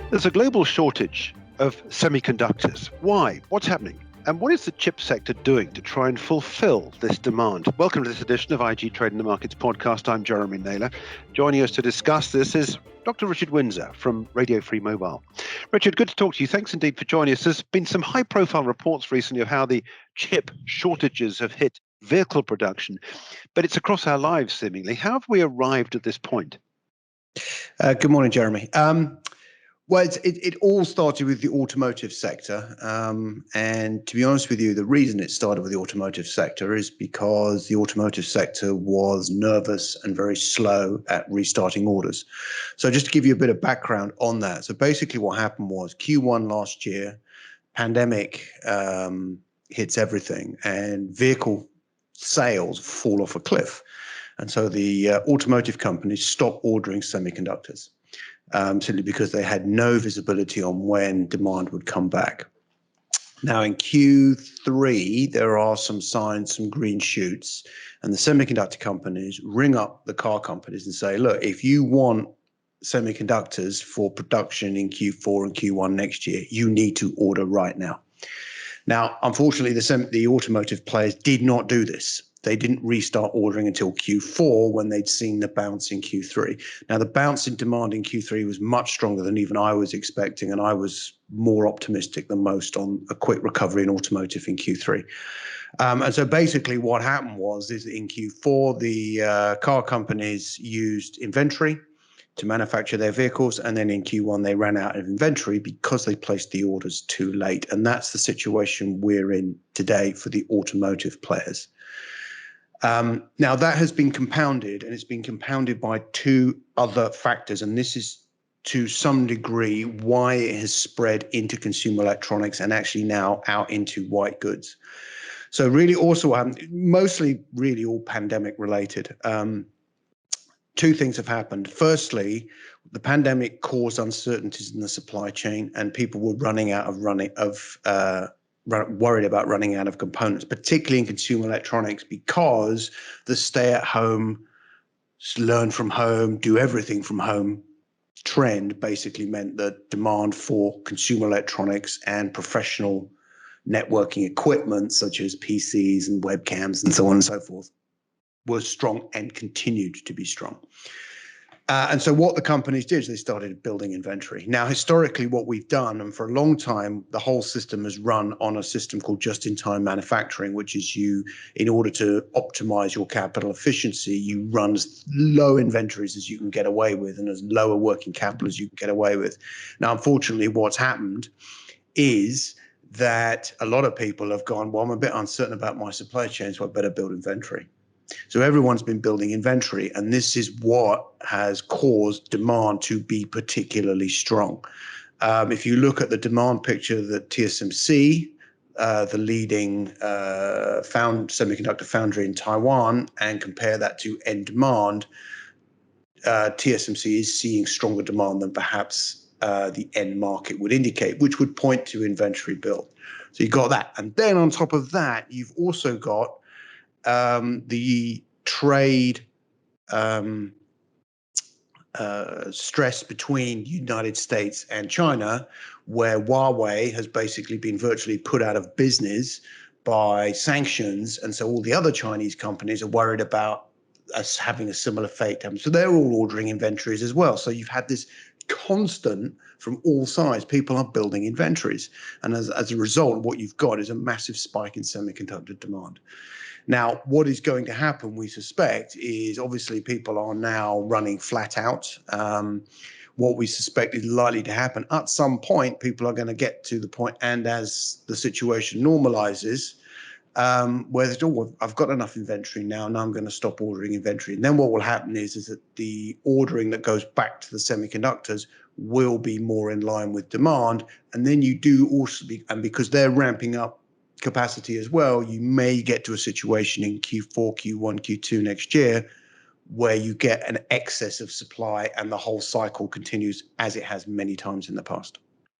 There's a global shortage of semiconductors. Why? What's happening? And what is the chip sector doing to try and fulfill this demand? Welcome to this edition of IG Trading the Markets podcast. I'm Jeremy Naylor. Joining us to discuss this is Dr. Richard Windsor from Radio Free Mobile. Richard, good to talk to you. Thanks indeed for joining us. There's been some high-profile reports recently of how the chip shortages have hit vehicle production, but it's across our lives seemingly. How have we arrived at this point? Good morning, Jeremy. Well, it all started with the automotive sector. And to be honest with you, the reason it started with the automotive sector is because the automotive sector was nervous and very slow at restarting orders. So just to give you a bit of background on that. So basically what happened was Q1 last year, pandemic hits everything and vehicle sales fall off a cliff. And so the automotive companies stopped ordering semiconductors. Simply because they had no visibility on when demand would come back. Now in Q3, there are some signs, some green shoots, and the semiconductor companies ring up the car companies and say, look, if you want semiconductors for production in Q4 and Q1 next year, you need to order right now. Now, unfortunately, the automotive players did not do this. They didn't restart ordering until Q4 when they'd seen the bounce in Q3. Now, the bounce in demand in Q3 was much stronger than even I was expecting, and I was more optimistic than most on a quick recovery in automotive in Q3. And so basically what happened is in Q4, the car companies used inventory to manufacture their vehicles, and then in Q1 they ran out of inventory because they placed the orders too late. And that's the situation we're in today for the automotive players. Now that has been compounded, and it's been compounded by two other factors, and this is to some degree why it has spread into consumer electronics and actually now out into white goods. So really also mostly really all pandemic related. Two things have happened. Firstly, the pandemic caused uncertainties in the supply chain, and people were worried about running out of components, particularly in consumer electronics, because the stay-at-home, learn from home, do everything from home trend basically meant that demand for consumer electronics and professional networking equipment, such as PCs and webcams and so on and so forth, was strong and continued to be strong. And so what the companies did is they started building inventory. Now, historically, what we've done, and for a long time, the whole system has run on a system called just-in-time manufacturing, which is in order to optimize your capital efficiency, you run as low inventories as you can get away with and as lower working capital as you can get away with. Now, unfortunately, what's happened is that a lot of people have gone, well, I'm a bit uncertain about my supply chain, so I better build inventory. So everyone's been building inventory, and this is what has caused demand to be particularly strong. If you look at the demand picture that TSMC, the leading semiconductor foundry in Taiwan, and compare that to end demand, TSMC is seeing stronger demand than perhaps the end market would indicate, which would point to inventory build. So you've got that. And then on top of that, you've also got the trade stress between United States and China, where Huawei has basically been virtually put out of business by sanctions. And so all the other Chinese companies are worried about us having a similar fate. So they're all ordering inventories as well. So you've had this constant from all sides. People are building inventories. And as a result, what you've got is a massive spike in semiconductor demand. Now, what is going to happen, we suspect, is obviously people are now running flat out. What we suspect is likely to happen at some point, people are going to get to the point, and as the situation normalizes, where I've got enough inventory now, and I'm going to stop ordering inventory. And then what will happen is that the ordering that goes back to the semiconductors will be more in line with demand. And then you do also, and because they're ramping up capacity as well, you may get to a situation in Q4, Q1, Q2 next year where you get an excess of supply and the whole cycle continues as it has many times in the past.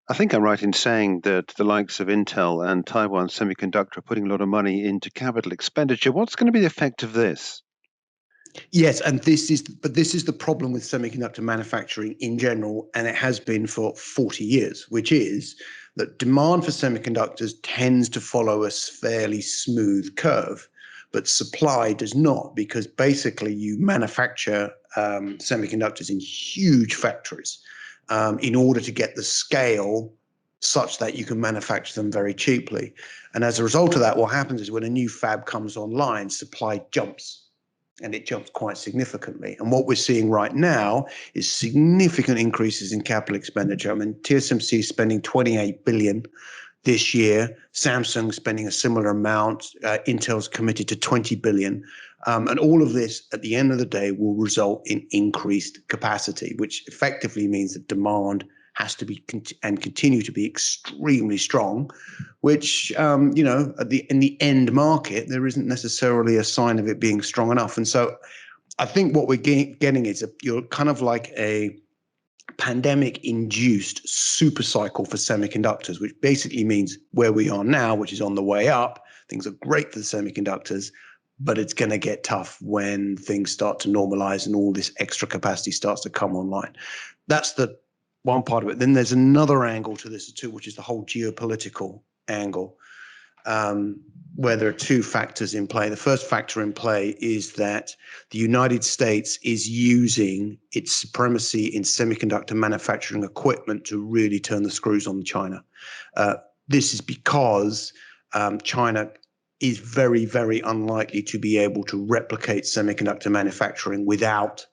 I think I'm right in saying that the likes of Intel and Taiwan Semiconductor are putting a lot of money into capital expenditure. What's going to be the effect of this? Yes, and this is the problem with semiconductor manufacturing in general, and it has been for 40 years, which is that demand for semiconductors tends to follow a fairly smooth curve, but supply does not, because basically you manufacture semiconductors in huge factories in order to get the scale such that you can manufacture them very cheaply. And as a result of that, what happens is when a new fab comes online, supply jumps. And it jumps quite significantly. And what we're seeing right now is significant increases in capital expenditure. I mean, TSMC is spending 28 billion this year. Samsung spending a similar amount. Intel's committed to 20 billion. And all of this, at the end of the day, will result in increased capacity, which effectively means that demand has to be and continue to be extremely strong, which in the end market there isn't necessarily a sign of it being strong enough. And so I think what we're getting is you're kind of like a pandemic-induced super cycle for semiconductors, which basically means where we are now, which is on the way up. Things are great for the semiconductors, but it's going to get tough when things start to normalize and all this extra capacity starts to come online. That's the one part of it. Then there's another angle to this too, which is the whole geopolitical angle, where there are two factors in play. The first factor in play is that the United States is using its supremacy in semiconductor manufacturing equipment to really turn the screws on China. This is because China is very, very unlikely to be able to replicate semiconductor manufacturing without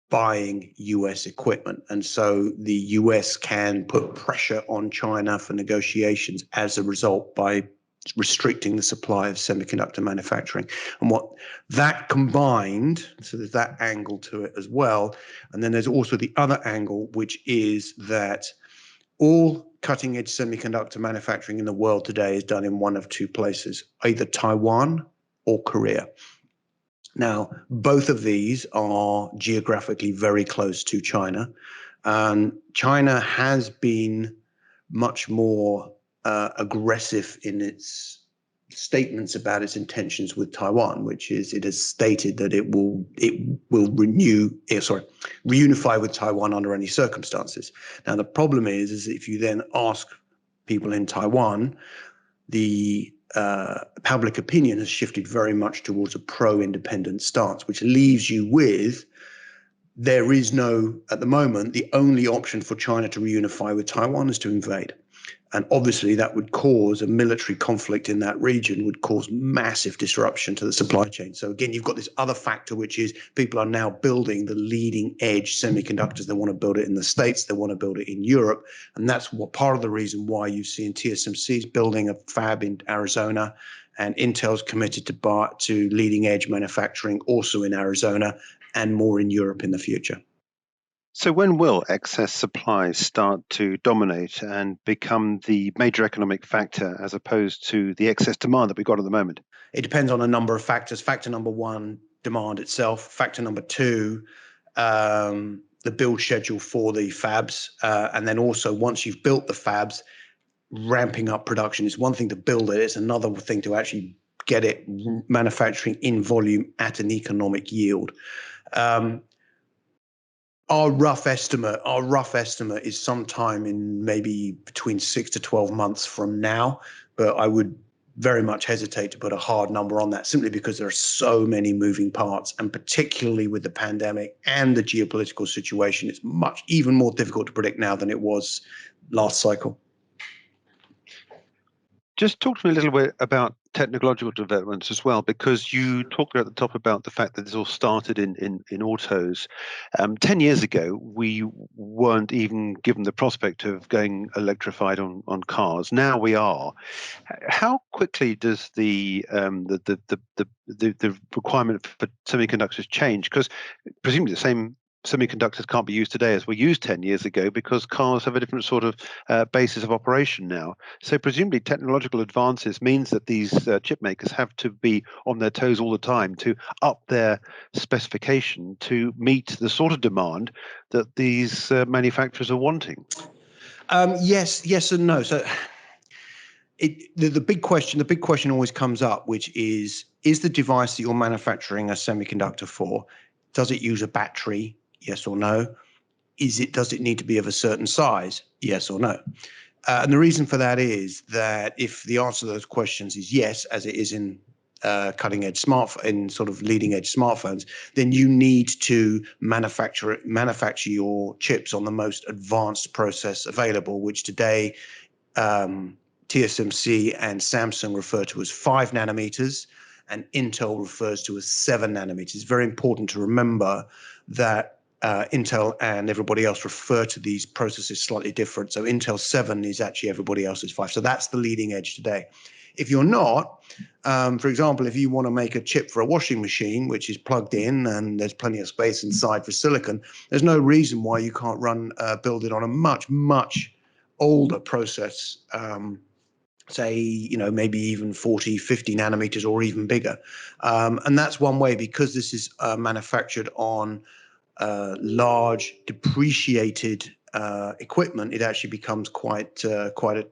buying US equipment. And so the US can put pressure on China for negotiations as a result by restricting the supply of semiconductor manufacturing. And what that combined, so there's that angle to it as well. And then there's also the other angle, which is that all cutting edge semiconductor manufacturing in the world today is done in one of two places, either Taiwan or Korea. Now, both of these are geographically very close to China. China has been much more aggressive in its statements about its intentions with Taiwan, which is it has stated that it will reunify with Taiwan under any circumstances. Now, the problem is if you then ask people in Taiwan, the public opinion has shifted very much towards a pro-independent stance, which leaves you with there is no, at the moment, the only option for China to reunify with Taiwan is to invade. And obviously that would cause a military conflict in that region, would cause massive disruption to the supply chain. So again, you've got this other factor, which is people are now building the leading edge semiconductors. They want to build it in the States. They want to build it in Europe. And that's what part of the reason why you've seen TSMC's building a fab in Arizona, and Intel's committed to leading edge manufacturing also in Arizona and more in Europe in the future. So when will excess supply start to dominate and become the major economic factor as opposed to the excess demand that we've got at the moment? It depends on a number of factors. Factor number one, demand itself. Factor number two, the build schedule for the fabs. And then also once you've built the fabs, ramping up production is one thing to build it. It's another thing to actually get it manufacturing in volume at an economic yield. Our rough estimate is sometime in maybe between 6 to 12 months from now, but I would very much hesitate to put a hard number on that simply because there are so many moving parts, and particularly with the pandemic and the geopolitical situation, it's even more difficult to predict now than it was last cycle. Just talk to me a little bit about technological developments as well, because you talked at the top about the fact that this all started in autos. 10 years ago, we weren't even given the prospect of going electrified on cars. Now we are. How quickly does the requirement for semiconductors change? Because presumably the same semiconductors can't be used today as were used 10 years ago, because cars have a different sort of basis of operation now. So presumably technological advances means that these chip makers have to be on their toes all the time to up their specification to meet the sort of demand that these manufacturers are wanting. Yes and no. So the big question always comes up, which is the device that you're manufacturing a semiconductor for, does it use a battery? Yes or no? Does it need to be of a certain size? Yes or no? And the reason for that is that if the answer to those questions is yes, as it is in cutting edge in sort of leading edge smartphones, then you need to manufacture your chips on the most advanced process available, which today TSMC and Samsung refer to as 5 nanometers, and Intel refers to as 7 nanometers. It's very important to remember that Intel and everybody else refer to these processes slightly different. So Intel 7 is actually everybody else's 5. So that's the leading edge today. If you're not, for example, if you want to make a chip for a washing machine, which is plugged in and there's plenty of space inside for silicon, there's no reason why you can't build it on a much, much older process, say, maybe even 40, 50 nanometers or even bigger. And that's one way, because this is manufactured on large depreciated equipment, it actually becomes quite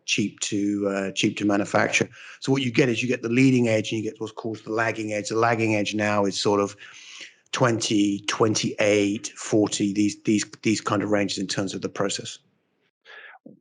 cheap to manufacture. So what you get is you get the leading edge and you get what's called the lagging edge. The lagging edge now is sort of 20, 28, 40, these kind of ranges in terms of the process.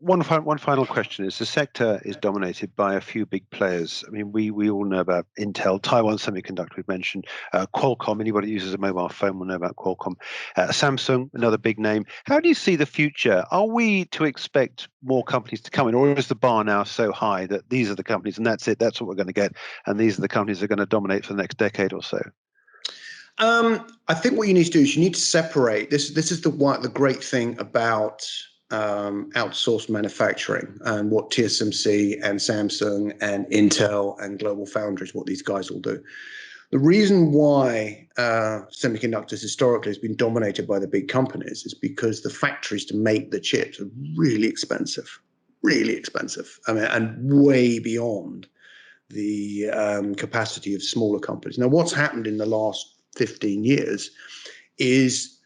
One final question is, the sector is dominated by a few big players. I mean, we all know about Intel, Taiwan Semiconductor, we've mentioned, Qualcomm. Anybody who uses a mobile phone will know about Qualcomm. Samsung, another big name. How do you see the future? Are we to expect more companies to come in, or is the bar now so high that these are the companies and that's it, that's what we're going to get, and these are the companies that are going to dominate for the next decade or so? I think what you need to do is you need to separate. This is the great thing about outsourced manufacturing, and what TSMC and Samsung and Intel and Global Foundries, what these guys all do. The reason why semiconductors historically has been dominated by the big companies is because the factories to make the chips are really expensive. I mean, and way beyond the capacity of smaller companies. Now, what's happened in the last 15 years is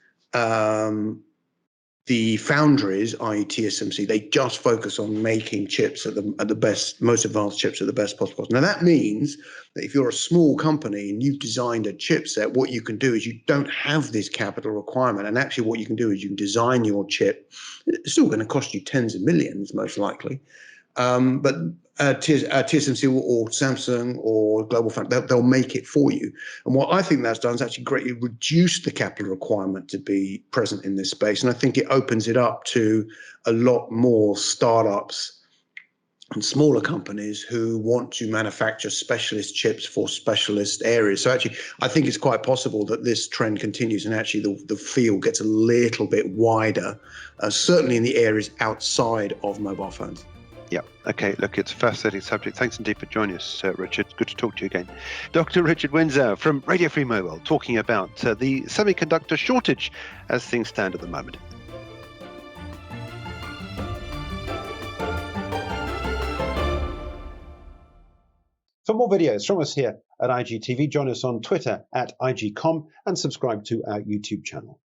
the foundries, i.e. TSMC, they just focus on making chips at the best, most advanced chips at the best possible. Now, that means that if you're a small company and you've designed a chipset, what you can do is you don't have this capital requirement. And actually what you can do is you can design your chip. It's still going to cost you tens of millions, most likely. But TSMC or Samsung or Global Foundries, they'll make it for you. And what I think that's done is actually greatly reduce the capital requirement to be present in this space. And I think it opens it up to a lot more startups and smaller companies who want to manufacture specialist chips for specialist areas. So actually, I think it's quite possible that this trend continues, and actually the field gets a little bit wider, certainly in the areas outside of mobile phones. Yeah. Okay. Look, it's a fascinating subject. Thanks indeed for joining us, Richard. Good to talk to you again. Dr. Richard Windsor from Radio Free Mobile, talking about the semiconductor shortage as things stand at the moment. For more videos from us here at IGTV, join us on Twitter at IGCom and subscribe to our YouTube channel.